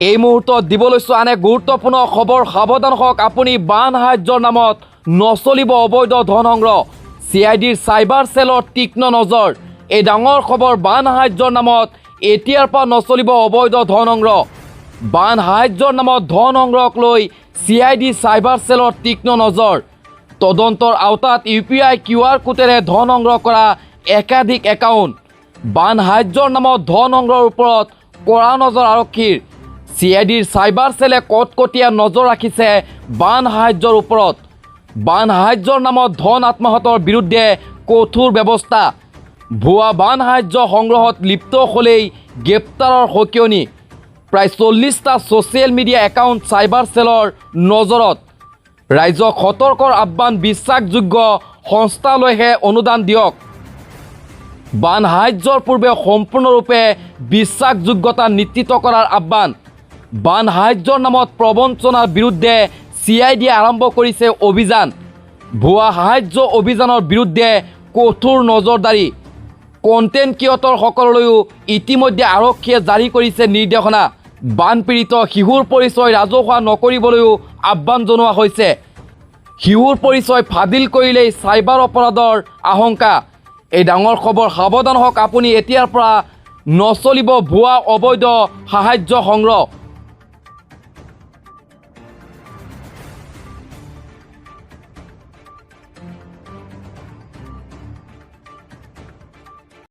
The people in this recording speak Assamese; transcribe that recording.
এই মুহূৰ্তত দিব লৈছোঁ আন এক গুৰুত্বপূৰ্ণ খবৰ। সাৱধান হওক আপুনি। বান সাহায্যৰ নামত নচলিব অবৈধ ধন সংগ্ৰহ। CIDৰ চাইবাৰ চেলৰ তীক্ষ্ণ নজৰ। এই ডাঙৰ খবৰ। বান সাহায্যৰ নামত এতিয়াৰ পৰা নচলিব অবৈধ ধন সংগ্ৰহ। বান সাহায্যৰ নামত ধন সংগ্ৰহক লৈ CID চাইবাৰ চেলৰ তীক্ষ্ণ নজৰ। তদন্তৰ আওতাত UPI QR কোডেৰে ধন সংগ্ৰহ কৰা একাধিক একাউণ্ট। বান সাহায্যৰ নামত ধন সংগ্ৰহৰ ওপৰত কড়া নজৰ আৰক্ষীৰ। CIDৰ চাইবাৰ চেলে কটকটীয়া নজৰ ৰাখিছে বান সাহায্যৰ ওপৰত। বান সাহায্যৰ নামত ধন আত্মসাতৰ বিৰুদ্ধে কঠোৰ ব্যৱস্থা। ভুৱা বান সাহায্য সংগ্ৰহত লিপ্ত হ'লেই গ্ৰেপ্তাৰৰ সকিয়নি। প্ৰায় 40টা ছ'চিয়েল মিডিয়া একাউণ্ট চাইবাৰ চেলৰ নজৰত। ৰাইজক সতৰ্কৰ আহ্বান। বিশ্বাসযোগ্য সংস্থালৈহে অনুদান দিয়ক। বান সাহায্যৰ পূৰ্বে সম্পূৰ্ণৰূপে বিশ্বাসযোগ্যতা নিশ্চিত কৰাৰ আহ্বান। বান সাহায্যৰ নামত প্ৰবঞ্চনাৰ বিৰুদ্ধে CID আৰম্ভ কৰিছে অভিযান। ভুৱা সাহায্য অভিযানৰ বিৰুদ্ধে কঠোৰ নজৰদাৰী। কণ্টেণ্ট ক্ৰিয়েটৰসকললৈও ইতিমধ্যে আৰক্ষীয়ে জাৰি কৰিছে নিৰ্দেশনা। বানপীড়িত শিশুৰ পৰিচয় ৰাজহুৱা নকৰিবলৈও আহ্বান জনোৱা হৈছে। শিশুৰ পৰিচয় ফাদিল কৰিলেই চাইবাৰ অপৰাধৰ আশংকা। এই ডাঙৰ খবৰ। সাৱধান হওক আপুনি। এতিয়াৰ পৰা নচলিব ভুৱা অবৈধ সাহায্য সংগ্ৰহ।